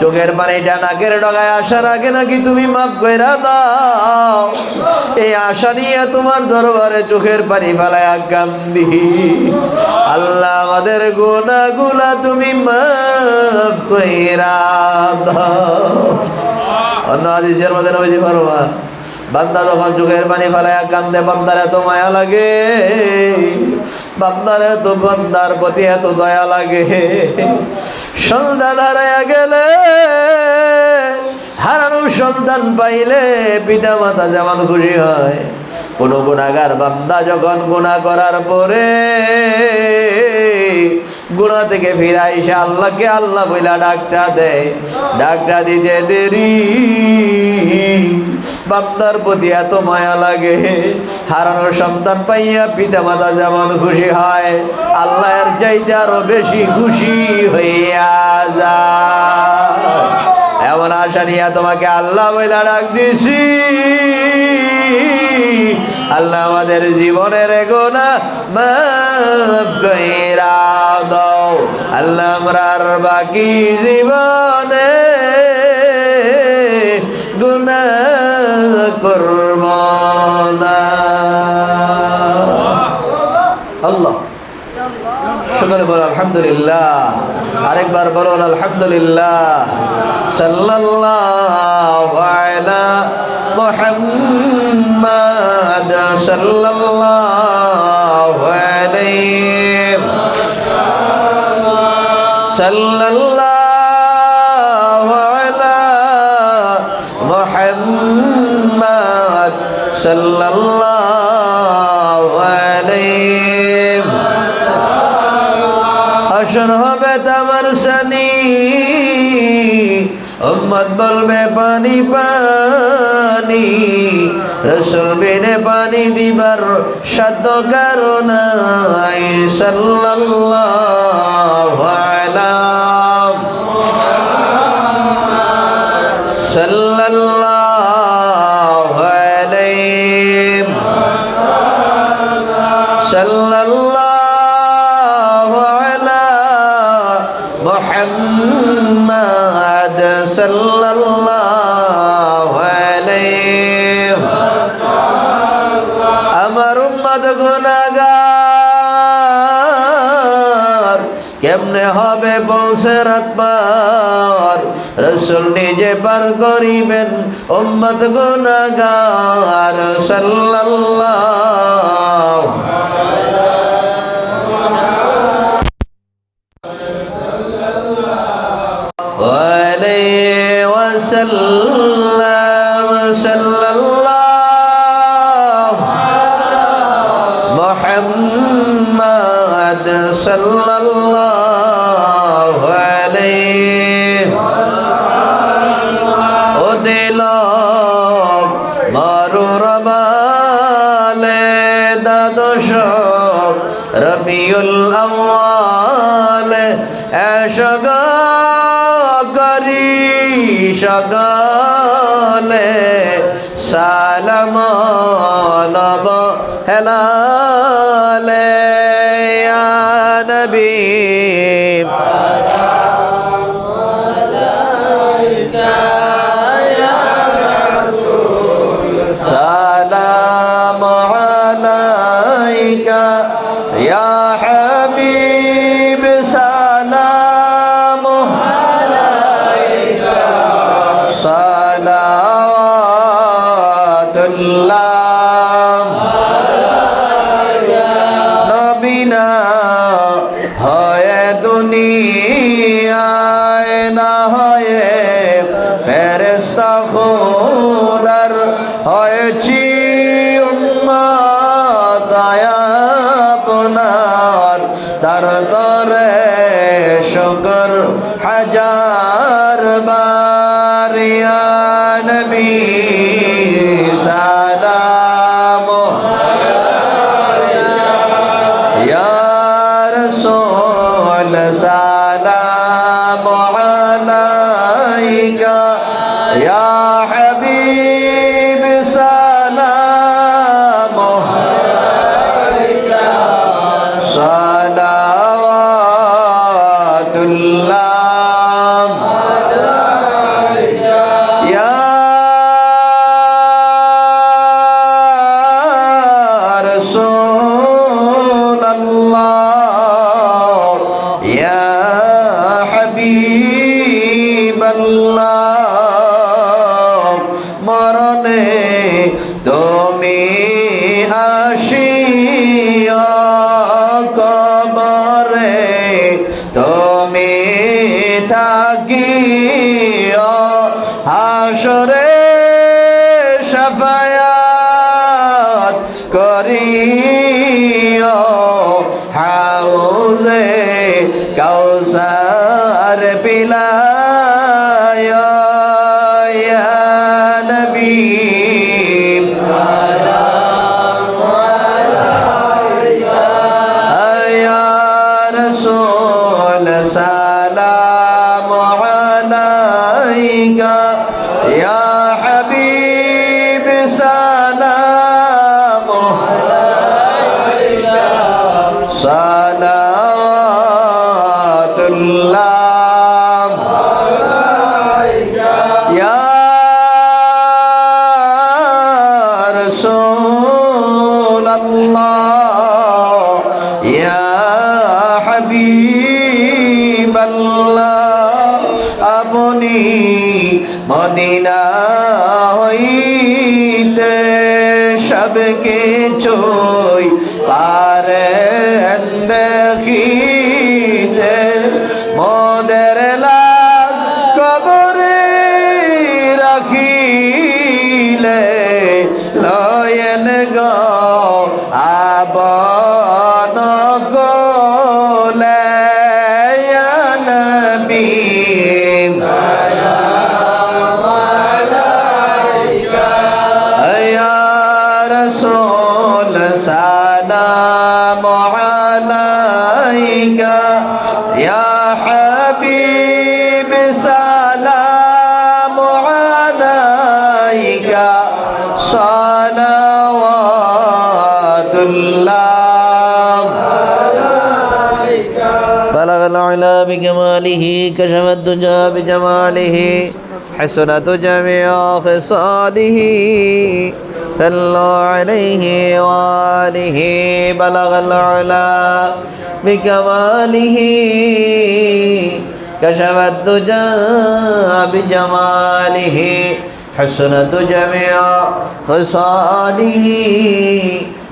চোখের পানিটা নাকের ডগায় আসার আগে নাকি তুমি মাফ কইরা দাও। এই আশা নিয়ে তোমার দরবারে চোখের পানি ফেলায় কান্দি। আল্লাহ আমাদের গুনাহগুলা তুমি মাফ কইরা দাও। অন্য হাদিসের মধ্যে নবীজি ফরমান, বান্দা যখন চোখের পানি ফেলায় কান্দে বান্দার এত মায়া লাগে, বান্দার এত বান্দার প্রতি এত দয়া লাগে। সন্তান হারাইয়া গেলে, হারানো সন্তান পাইলে পিতা মাতা যেমন খুশি হয়, কোন গুনাহগার বান্দা যখন গুনাহ করার পরে গুনাহ থেকে ফিরে আইসা আল্লাহকে আল্লাহ বইলা ডাকটা দেয়, ডাকটা দিতে দেরি, বান্দার প্রতি এত মায়া লাগে। হারানোর সন্তান পাইয়া পিতা মাতা যেমন খুশি হয়, আল্লাহ এর চাইতে আরো বেশি খুশি হইয়া যায়। এমন আশা নিয়ে তোমাকে আল্লাহ বইলা ডাক দিছি। আল্লাহ আমাদের জীবনের গুনাহ মাফ কইরা দাও। আল্লাহ আমরার বাকি জীবনে গুনাহ করব না। আল্লাহ সকলে বলো আলহামদুলিল্লাহ। আরেকবার বলুন আলহামদুলিল্লাহ। সাল্লাল্লাহু আলা মুহাম্মাদ সাল্লাল্লাহু আলাইহি সাল্লাল্লাহু আলা মুহাম্মাদ সাল্লাল্লাহু আলাইহি। হাসর হবে তামার সানি, উম্মত বলবে পানি পানি, রাসূল বিনে পানি দিবার সাধ্য কারো নাই। সাল্লাল্লাহু আলা সাল্লাল্লাহু আলাইহি সাল্লাল্লাহু আলা মুহাম্মাদ সাল্লাল্লাহু আলাইহি। আমার উম্মত গুনাহগার, কেমনে হবে পৌঁছে রাত পার, রাসূল নিজে পার করিবেন উম্মত গুনাহগার। সাল্লাল্লাহু আলাইহি ওয়াসাল্লাম। সাল্লাল্লাহু মুহাম্মাদ সাল্লাল্লাহু আলাইহি। ও দিল মারুর বালে দ্বাদশ রবিউল আউয়াল এশগ করি সগলে সালাম নব হেলালে ইয়া নবী সালাম আলাইকা ইয়া হাবিব সালাম আলাইকা সালাওয়াতুল্লাহ আলাইকা। নবীনা হয় দুনিয়ায় না হয় ফেরেশতা খোদার হয়েছি উম্মত আপনার, তার তরে শুকর হাজার বার। ইয়া নবী সালাম ইয়া রাসূল সালাম আলাইকা ইয়া হাবিব সালাম জীবনে তুমি আসিয়া কবরে তুমি থাকিয়া হাসরে শাফায়াত করিও হাউজে কাউসার পিলায়া ইয়া নবী ইয়া রাসূল সালাম আলাইকা ইয়া হাবিব সালাম আলাইকা সালাওয়াতুল্লাহ আলাইকা ইয়া রাসূলাল্লাহ ইয়া হাবিবাল্লাহ আপনি মদিনা হইতে সব কিছুই পারেন দেখিতে মোদের লাল কবরে রাখিলে লয়েন গো আবন কোলে ইয়া নবী সালাম আলাইকা ইয়া রাসূল সালাম আলাইকা ইয়া হাবিব সালাম আলাইকা সালাওয়াতুল্লাহ আলাইকা بلغ العلا بكماله كشف الدجى بجماله حسنت جميع خصاله صلوا عليه وآله بلغ العلا بكماله كشف الدجى بجماله حسنت جميع خصاله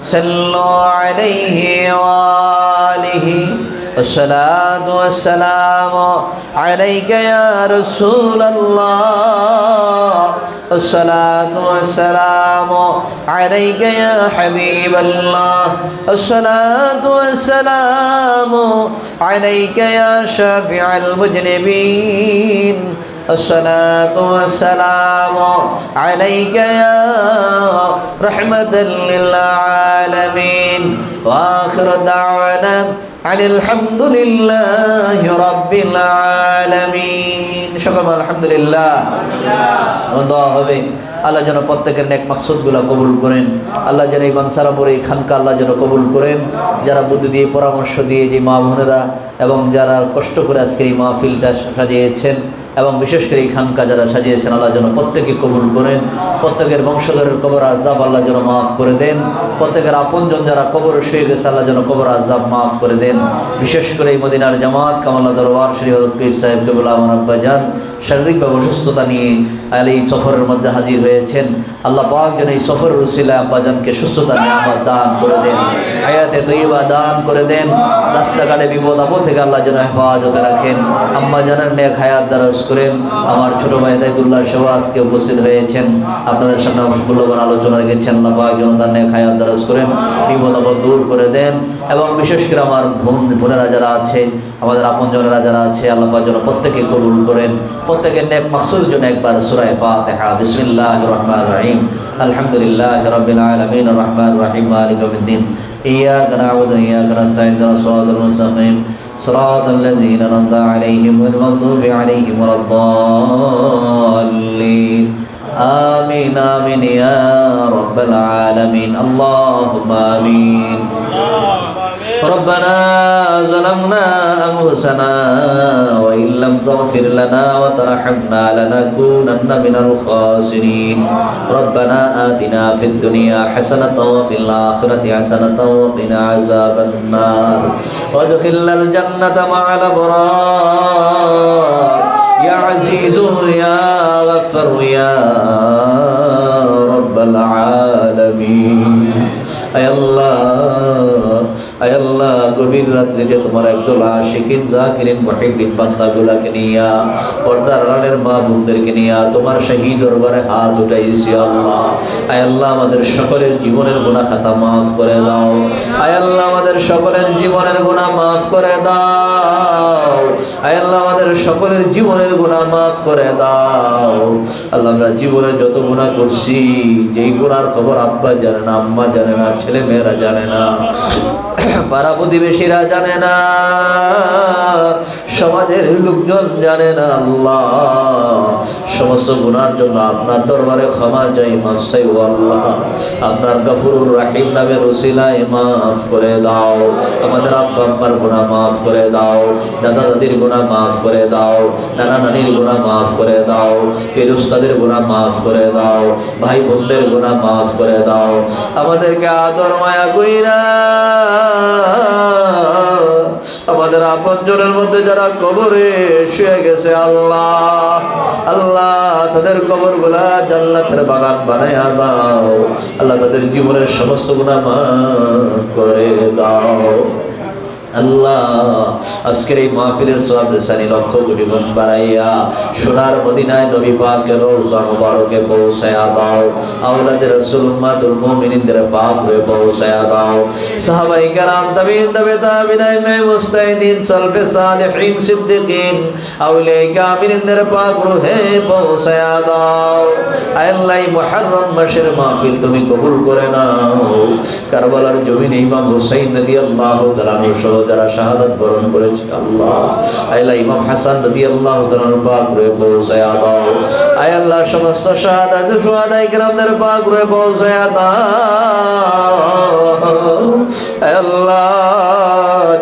صلوا عليه وآله الصلاة والسلام عليك يا رسول الله الصلاة والسلام عليك يا حبيب الله الصلاة والسلام عليك يا شافع المذنبين الصلاة والسلام عليك يا رحمة للعالمين وآخر دعوانا عن الحمد لله رب العالمين شكرا الحمد لله দোয়া হবে আল্লাহ যেন প্রত্যেকের নেক মাকসুদগুলো কবুল করেন আল্লাহ যেন এই বানসারাপুর এই খানকা আল্লাহ যেন কবুল করেন যারা বুদ্ধি দিয়ে পরামর্শ দিয়ে যে মা বোনেরা এবং যারা কষ্ট করে আজকে এই মাহফিলটা সাজিয়েছেন এবং বিশেষ করে এই খানকা যারা সাজিয়েছেন আল্লাহ যেন প্রত্যেকে কবুল করেন প্রত্যেকের বংশধরের কবর আযাব আল্লাহ যেন মাফ করে দেন প্রত্যেকের আপনজন যারা কবরে শুয়ে গেছে আল্লাহ যেন কবর আযাব মাফ করে দেন বিশেষ করে এই মদিনার জামাত কামাল দরবার শ্রী হযরত পীর সাহেব কেবল আমার আব্বাজান শারীরিকভাবে অসুস্থতা নিয়ে এই সফরের মধ্যে হাজির হয়েছেন আল্লাহ পাক যেন এই সফরের উসিলায় আব্বাজানকে সুস্থতা নিয়ামত দান করে দেন হায়াতে তৈয়বা দান করে দেন রাস্তাঘাটে বিপদ আপদ থেকে আল্লাহ যেন হেফাজতে রাখেন আম্মাজানের নেক হায়াত দারাজ করেন আমার ছোট ভাই দাইদুল্লাহ সেবা আজকে উপস্থিত হয়েছেন আপনাদের সামনে মূল্যবান আলোচনা রেখেছেন আল্লাহ পাক যেন তার নেক হায়াত দারাজ করেন বিপদ আপদ দূর করে দেন এবং বিশেষ করে আমার বোনেরা যারা আছে আমাদের আপনজনেরা যারা আছে আল্লাহ পাক যেন প্রত্যেকে কবুল করেন প্রত্যেকের নেক মাকসুদের জন্য একবার সূরা ফাতিহা বিসমিল্লাহির রহমানির রহিম আলহামদুলিল্লাহি রাব্বিল আলামিন আর রহমানির রহিম মালিকি ইয়াউমিদ্দিন ইয়্যাকা না'বুদু ওয়া ইয়্যাকা নাস্তাঈন ইহদিনাস সিরাতাল মুস্তাকিম صراط الذين أنعمت عليهم غير المغضوب عليهم ولا الضالين آمين آمين يا رب العالمين اللهم آمين ربنا ظلمنا أنفسنا وإن لم تغفر لنا وترحمنا لنكونن من الخاسرين ربنا آتنا في الدنيا حسنة وفي الآخرة حسنة وقنا عذاب النار وادخلنا الجنة مع الأبرار يا عزيز يا غفر يا গভীর রাত্রিতে তোমার একদল আশিকিন জাকিরিন মুহিব্বিন বান্দাগুলোকে নিয়া, পর্দার আড়ালের মা বোনদেরকে নিয়া তোমার শাহী দরবারে হাত উঠাইছি আল্লাহ। আয় আল্লাহ আমাদের সকলের জীবনের গুনাহ খাতা মাফ করে দাও। আয় আল্লাহ আমাদের সকলের জীবনের গুনাহ মাফ করে দাও। আয় আল্লাহ আমাদের সকলের জীবনের গুনাহ মাফ করে দাও। আল্লাহ আমরা জীবনে যত গুনাহ করছি, যেই গুনার খবর আব্বা জানে না, আম্মা জানে না, ছেলে মেয়েরা জানে না, পাড়া প্রতিবেশীরা জানে না, সমাজের লোকজন জানে না, আল্লাহ সমস্ত গুনার জন্য আপনার দরবারে ক্ষমা চাই, মাফ চাই ও আল্লাহ। আপনার গফুরুর রাহিম নামের উসিলায় মাফ করে দাও। আমাদের আব্বা আম্মার গুনাহ মাফ করে দাও, দাদা দাদির গুনাহ মাফ করে দাও, নানা নানির গুনাহ মাফ করে দাও, পীর উস্তাদের গুনাহ মাফ করে দাও, ভাই বোনদের গুনাহ মাফ করে দাও। আমাদেরকে আদর মায়া কইরা আমাদের আপনজনের মধ্যে যারা কবরে শুয়ে গেছে আল্লাহ, আল্লাহ তাদের কবরগুলা জান্নাতের বাগান বানায়া দাও। আল্লাহ তাদের জীবনের সমস্ত গুনাহ মাফ করে দাও। আল্লাহ আজকের এই মাহফিলের সওয়াব রেসানি লক্ষ কোটি গুণ বাড়াইয়া সোনার মদিনায় নবী পাকের রওজা মুবারকে পৌঁছায়া দাও। আওলাদে রাসূল উম্মাতুল মুমিনিনদের পাক হয়ে পৌঁছায়া দাও। সাহাবায়ে কেরাম, তাবিঈন, তাবে তাবিঈন, ইমাম মুস্তাহিদিন, সালফে সালেহিন, সিদ্দিকিন, আউলিয়ায়ে কামিলিনদের পাক রূহে পৌঁছায়া দাও। আয় আল্লাহ মুহররম মাসের মাহফিল তুমি কবুল করে নাও। কারবালার জমিনে ইমাম হুসাইন রাদিয়াল্লাহু তাআলা সহ যারা শাহাদাত বরণ করেছে আল্লাহ, আল্লাহ ইমাম হাসান রাদিয়াল্লাহু তাআলার পাক রূহে পৌঁছায়া দাও। আয় আল্লাহ সমস্ত শাহাদাত শুহাদায়ে কেরামদের পাক রূহে পৌঁছায়া দাও। আয় আল্লাহ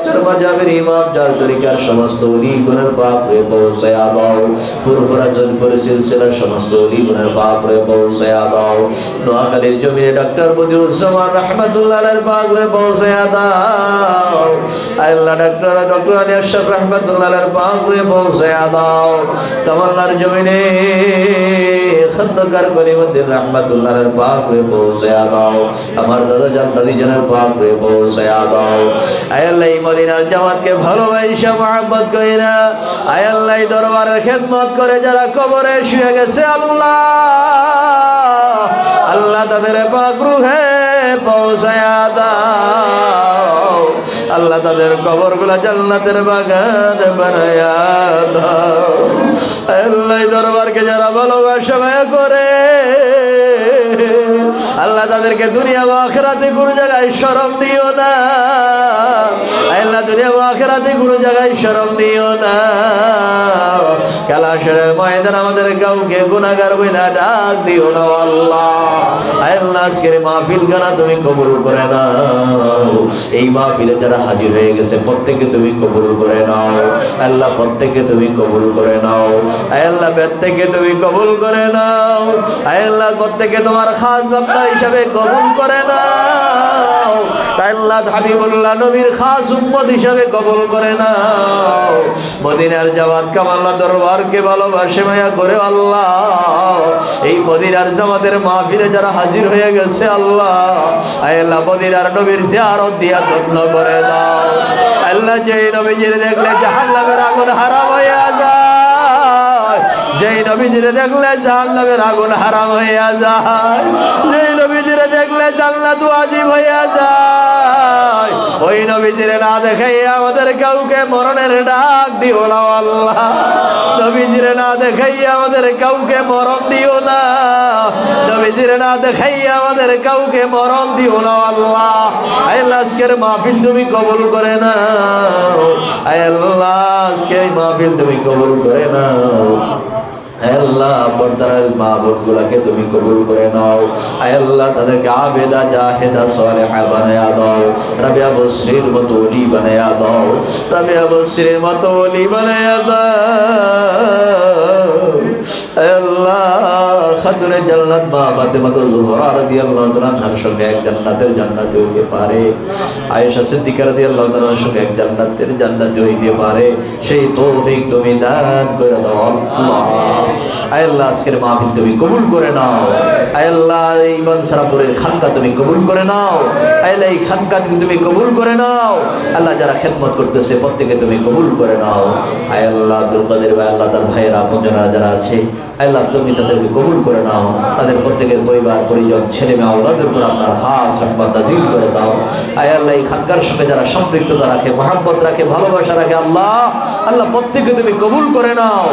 চরমাজাবের ইমাম যার তরিকার সমস্ত ওলিগণের পাক রূহে পৌঁছায়া দাও। ফুরফুরা জনপুর সিলসিলার সমস্ত ওলিগণের পাক রূহে পৌঁছায়া দাও। নোয়াখালীর জমিনে ডক্টর বদিউজ্জামান রাহমাতুল্লাহ আলাইহির পাক রূহে পৌঁছায়া দাও। আল্লাহ ডক্টর আলী আশরাফ রাহমাতুল্লাহ আলাইহির পাক রূহে পৌঁছায়া দাও। কামালনার জমিনে খন্দকার কলিমুদ্দিন রাহমাতুল্লাহ আলাইহির পাক রূহে পৌঁছায়া দাও। আমার দাদা জান দাদি জানের পাক রূহে পৌঁছায়া দাও। আয় আল্লাহ এই মদিনার জামাতকে ভালোবাসা মহব্বত কইরা আয় আল্লাহ দরবারের খেদমত করে যারা কবরে শুয়ে গেছে আল্লাহ, আল্লাহ তাদের পাক রূহে পৌঁছায়া দাও। আল্লাহ তাদের কবরগুলা জান্নাতের বাগান বানায়া দাও। আল্লাহ দরবারকে যারা ভালোবাসা মায়া করে আল্লাহ তাদেরকে দুনিয়া ও আখিরাতে কোনো জায়গায় শরম দিও না। আল্লাহ দুনিয়া ও আখিরাতে কোনো জায়গায় শরম দিও না। কালাশের ময়দান আমাদের কাউকে গুনাহগার বইলা ডাক দিও না আল্লাহ। আল্লাহ আজকের মাহফিল গানা তুমি কবুল করে নাও। এই মাহফিলে যারা হাজির হয়ে গেছে প্রত্যেকে তুমি কবুল করে নাও আল্লাহ, প্রত্যেকে তুমি কবুল করে নাও আল্লাহ, প্রত্যেকে তুমি কবুল করে নাও আল্লাহ, প্রত্যেকে তোমার খাস বান্দা হিসাবে কবুল করে নাও আল্লাহ, হাবিবুল্লাহ নবীর খাস উম্মত হিসাবে কবুল করে নাও। মদিনার জামাত কামাল্লাহ দরবারকে ভালোবাসে মায়া করে আল্লাহ এই মদিনার জামাতের মাহফিলে যারা হাজির হয়ে গেছে আল্লাহ, আল্লাহ মদিনার নবীর জিয়ারত দিয়া ধন্য করে দাও আল্লাহ। যেই নবীজির দেখলে জাহান্নামের আগুন হারাম হয়ে যায়, যেই নবীজিরে দেখলে জাহান্নামের আগুন হারাম হইয়া যায়, যেই নবীজিরে দেখলে জান্নাত ওয়াজিব হইয়া যায়, ওই নবীজিরে না দেখাই আমাদের কাউকে মরণের ডাক দিও না আল্লাহ। নবীজিরে না দেখাই আমাদের কাউকে মরণ দিও না, নবীজিরে না দেখাই আমাদের কাউকে মরণ দিও না আল্লাহ। আল্লাহ আজকের মাহফিল তুমি কবুল করে নাও আল্লাহ, আজকের মাহফিল তুমি কবুল করে নাও আল্লাহ। পর্দার মা বোনগুলাকে তুমি কবুল করে নাও আল্লাহ, তাদেরকে আবেদা জাহেদা সালেহা বানায়া দাও। রাবিয়া বসরির মতো ওলি বানায়া দাও, রাবিয়া বসরির মতো ওলি বানায়া দাও আল্লাহ খাতুনে জান্নাত মা ফাতেমাতুল জোহরা রাদিয়াল্লাহু তাআলা আনহার সঙ্গে এক জান্নাতের জান্নাতে হইতে পারে, আয়েশা সিদ্দিকা রাদিয়াল্লাহু তাআলার সঙ্গে এক জান্নাতের জান্নাতে হইতে পারে, সেই তৌফিক তুমি দান করে দাও আল্লাহ। আয় আল্লাহ আজকের মাহফিল তুমি কবুল করে নাও। আয় আল্লাহ এই বানসারাপুরের খানকা তুমি কবুল করে নাও। আয় আল্লাহ এই খানকা তুমি কবুল করে নাও। আল্লাহ যারা খেদমত করতেছে প্রত্যেকে তুমি কবুল করে নাও। আয় আল্লাহ আব্দুল কাদের ভাই, আল্লাহ তার ভাইয়ের আপনজনেরা যারা আছে, আল্লাহ তুমি তাদেরকে কবুল করে নাও। তাদের প্রত্যেকের পরিবার পরিজন ছেলে মেয়ে আওলাদের উপর আপনার খাস রহমত নাযিল করে দাও। আয় আল্লাহ এই খানকার সঙ্গে যারা সম্পৃক্ততা রাখে, মহব্বত রাখে, ভালোবাসা রাখে, আল্লাহ আল্লাহ প্রত্যেককে তুমি কবুল করে নাও।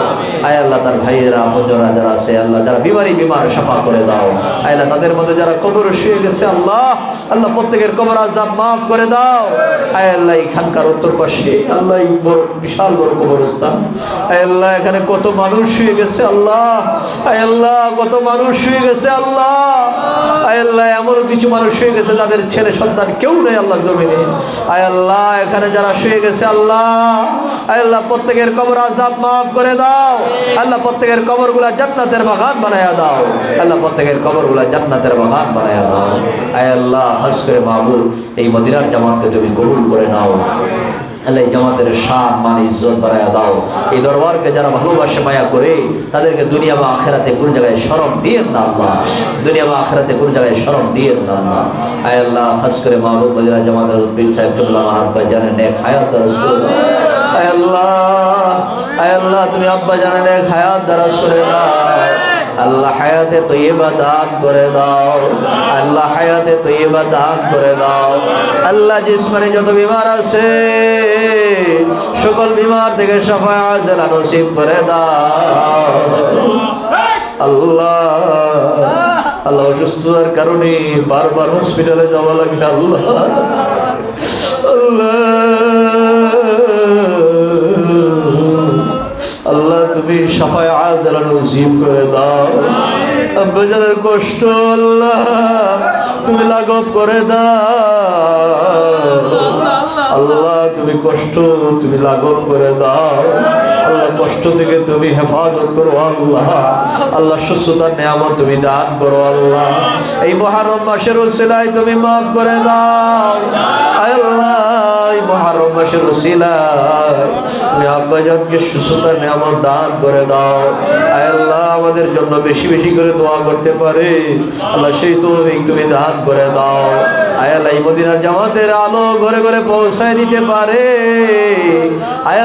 আয় আল্লাহ তার ভাইয়েরা আপনজনেরা যারা আছে, আল্লাহ যারা বিমার সাফা করে দাও। আয় আল্লাহ তাদের মধ্যে যারা কবরে শুয়ে গেছে, আল্লাহ আল্লাহ প্রত্যেকের কবর আযাব মাফ করে দাও। আয় আল্লাহ এই খানকার উত্তর পাশে আল্লাহ এই বড় বিশাল বড় কবরস্থান, আয় আল্লাহ এখানে কত মানুষ শুয়ে গেছে আল্লাহ। আয় আল্লাহ কত মানুষ শুয়ে গেছে আল্লাহ। আয় আল্লাহ এমন কিছু মানুষ শুয়ে গেছে যাদের ছেলে সন্তান কেউ নেই আল্লাহ জমিনে। আয় আল্লাহ এখানে যারা শুয়ে গেছে আল্লাহ, আয় আল্লাহ প্রত্যেকের কবর আযাব মাফ করে দাও। আল্লাহ প্রত্যেকের কবরগুলা জান্নাতের বাগান বানায়া দাও। আল্লাহ প্রত্যেকের কবরগুলা জান্নাতের বাগান বানায়া দাও। আয় আল্লাহ খাস করে মাহবুব এই মদিনার জামাতকে তুমি কবুল করে নাও। আল্লাহ এই জামাতের শান মান ইজ্জত বাড়ায়া দাও। এই দরবারকে যারা ভালোবাসে মায়া করে তাদেরকে দুনিয়া বা আখিরাতে কোন জায়গায় শরম দিয়েন না আল্লাহ। দুনিয়া বা আখিরাতে কোন জায়গায় শরম দিয়েন না আল্লাহ। আয় আল্লাহ খাস করে মাহবুব মদিনা জামাতের পীর সাহেব কিবলা মানব জানেন নেক হায়াত দারাজ করে দাও। আয় আল্লাহ, আয় আল্লাহ তুমি আব্বা জানেন নেক হায়াত দারাজ করে দাও। আল্লাহ হায়াতে তৈয়বা দান করে দাও। আল্লাহ হায়াতে তৈয়বা দান করে দাও। আল্লাহ জিসমানে যত বিমার আছে সকল বিমার থেকে শাফা আজলা নসিব করে দাও। আল্লাহ আল্লাহ অসুস্থতার কারণে বারবার হসপিটালে যাওয়া লাগে আল্লাহ। আল্লাহ আল্লাহ তুমি শাফায়ে আজলা নসিব করে দাও। আব্বাজানের কষ্ট আল্লাহ তুমি লাঘব করে দাও। আল্লাহ তুমি কষ্ট তুমি লাঘব করে দাও। আল্লাহ কষ্ট থেকে তুমি হেফাজত করো আল্লাহ। আল্লাহ সুস্থতার নিয়ামত তুমি দান করো আল্লাহ। এই মুহররম মাসের উসিলায় তুমি মাফ করে দাও আল্লাহ। এই মুহররম মাসের উসিলায় তুমি আব্বাজানকে সুস্থতার নিয়ামত দান করে দাও আল্লাহ। আমাদের জন্য বেশি বেশি করে দোয়া করতে পারে আল্লাহ সেই তৌফিক তুমি দান করে দাও আল্লাহ। এই মদিনার জামাতের আলো ঘরে ঘরে পৌঁছায় দিতে পারে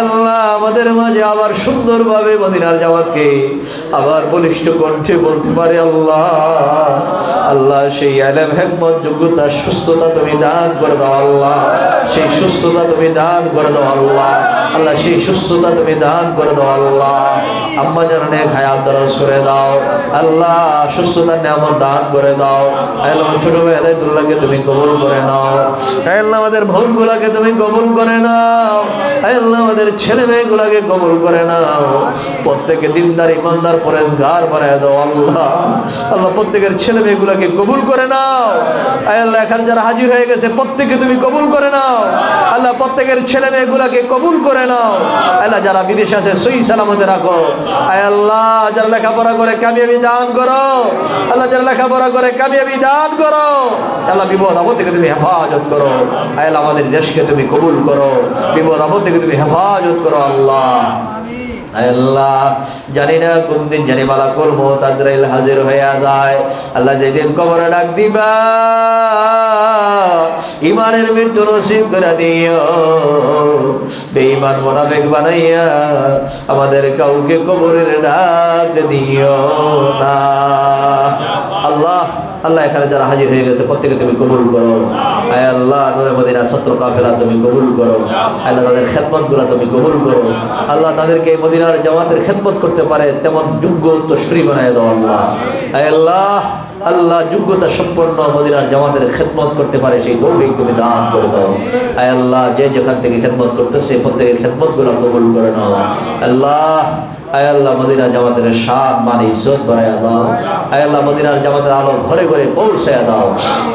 আল্লাহ। আমাদের মাঝে আবার সুন্দরভাবে মদিনার জামাতকে আবার বলিষ্ঠ কণ্ঠে বলতে পারে আল্লাহ। আল্লাহ সেই ইলম হিকমত যোগ্যতা সুস্থতা তুমি দান করে দাও আল্লাহ। সেই সুস্থতা তুমি দান করে দাও আল্লাহ। আল্লাহ সেই সুস্থতা তুমি দান করে দাও আল্লাহ। আম্মা জাননে হায়াত দারাজ করে দাও আল্লাহ। সুস্থতার নিয়ামত দান করে দাও আল্লাহ। ছোট ভাই হেদায়েতুল্লাহকে তুমি কবুল করে নাও আল্লাহ। আমাদের ভুলগুলোকে তুমি কবুল করে নাও আল্লাহ। আমাদের ছেলে মেয়েগুলোকে কবুল করে নাও। প্রত্যেকে দিনদার ইমানদার পরেজগার বানায় দাও আল্লাহ। আল্লাহ প্রত্যেকের ছেলে মেয়েগুলোকে কবুল করে নাও আল্লাহ। এখানে যারা হাজির হয়ে গেছে প্রত্যেকে তুমি কবুল করে নাও আল্লাহ। প্রত্যেকের ছেলে মেয়েগুলোকে কবুল করে নাও আল্লাহ। যারা বিদেশে আছে সহি সালামতে রাখো আল্লাহ। যারা লেখাপড়া করে কামিয়াবি দান করো আল্লাহ। যারা লেখাপড়া করে কামিয়াবি দান করো আল্লাহ। বিপদ আপদ থেকে তুমি হেফাজত করো আল্লাহ। আমাদের দেশকে তুমি কবুল করো। বিপদ আপদ থেকে তুমি হেফাজত করো আল্লাহ। আল্লাহ জানি না কোন দিন জানি মালাকুল মউত আজরাইল হাজির হয়ে যায় আল্লাহ। যেদিন কবরে ডাক দিবা ইমানের মৃত্যু নসিব করে দিও। বেঈমান মুনাফিক বানাইয়া আমাদের কাউকে কবরের ডাক দিও না আল্লাহ। আল্লাহ এখানে যারা হাজির হয়ে গেছে প্রত্যেকে তুমি কবুল করো আয় আল্লাহ। নূরে মদিনা ছাত্র কাফেলা তুমি কবুল করো আল্লাহ। তাদের খেদমতগুলো তুমি কবুল করো আল্লাহ। তাদেরকে এই মদিনার জামাতের খেদমত করতে পারে তেমন যোগ্য উত্তরসূরি বানায় দাও আল্লাহ। আয় আল্লাহ আল্লাহ যোগ্যতা সম্পন্ন মদিনার জামাতের খেদমত করতে পারে সেই তৌফিক তুমি দান করে দাও। আয় আল্লাহ, যে যেখান থেকে খেদমত করতেছে প্রত্যেকের খেদমতগুলো কবুল করে নাও। আল্লাহ, আয় আল্লাহ, মদিনা জামাতের শান মান ইজ্জত বাড়াইয়া দাও। আয় আল্লাহ, মদিনার জামাতের আলো ঘরে ঘরে পৌঁছায়া দাও।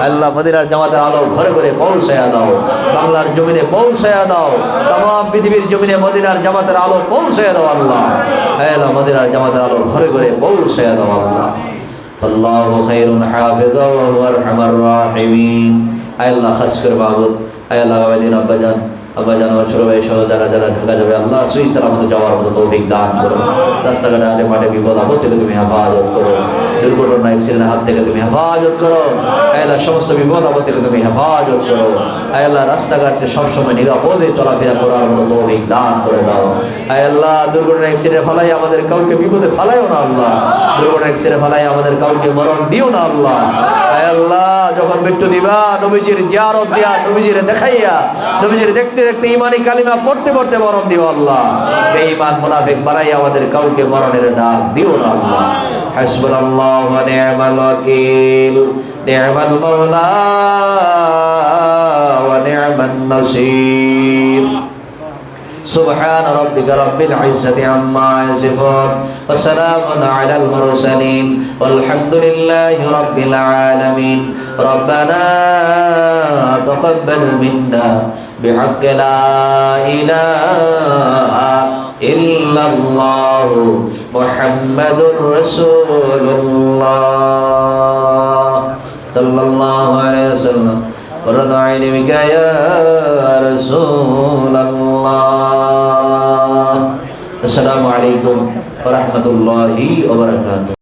আল্লাহ, মদিনার জামাতের আলো ঘরে ঘরে পৌঁছায়া দাও। বাংলার জমিনে পৌঁছায়া দাও। তামাম পৃথিবীর জমিনে মদিনার জামাতের আলো পৌঁছায়া দাও আল্লাহ। আয় আল্লাহ, মদিনার জামাতের আলো ঘরে ঘরে পৌঁছায়া দাও আল্লাহ। আল্লাহু খায়রুন হাফিজা ওয়া হুয়া আরহামার রাহিমিন। আয় আল্লাহ, খাস করে মাবুদ, আয় আল্লাহ, আগামী আব্বাজান ও ছোট ভাই সহ যারা যারা ঢাকা যাবে আল্লাহ সহি সালামতে যাওয়ার মতো তৌফিক দান করো। রাস্তাঘাটে আটে মাঠে বিপদ আপদ থেকে তুমি হেফাজত করো। দুর্ঘটনা অ্যাক্সিডেন্টের হাত থেকে তুমি হেফাজত করো। আয় আল্লাহ, সমস্ত বিপদ আপদ থেকে তুমি হেফাজত করো। আয় আল্লাহ, রাস্তাঘাটে সবসময় নিরাপদে চলাফেরা করার মতো তৌফিক দান করে দাও। আয় আল্লাহ, দুর্ঘটনা অ্যাক্সিডেন্ট ফালাই আমাদের কাউকে বিপদে ফালাইও না আল্লাহ। দুর্ঘটনা অ্যাক্সিডেন্ট ফালাই আমাদের কাউকে মরণ দিও না আল্লাহ। আয় আল্লাহ, যখন মৃত্যু দিবা নবীজির জিয়ারত দিয়া নবীজির দেখাইয়া নবীজির দেখতে দেখতে ইমানি কালিমা পড়তে পড়তে মরণ দিও আল্লাহ। বেঈমান মুনাফিক বানাই আমাদের কাউকে মরণের ডাক দিও না আল্লাহ। হাসবুনাল্লাহু ওয়া নি'মাল ওয়াকিল, নি'মাল মাওলা ওয়া নি'মান নাসির। سبحان ربك رب العزة عما يصفون وسلام على المرسلين والحمد لله رب العالمين. ربنا تقبل منا بحق لا إله إلا الله محمد رسول الله صلى الله عليه وسلم. قرة عين بك يا رسول الله. السلام عليكم ورحمة الله وبركاته.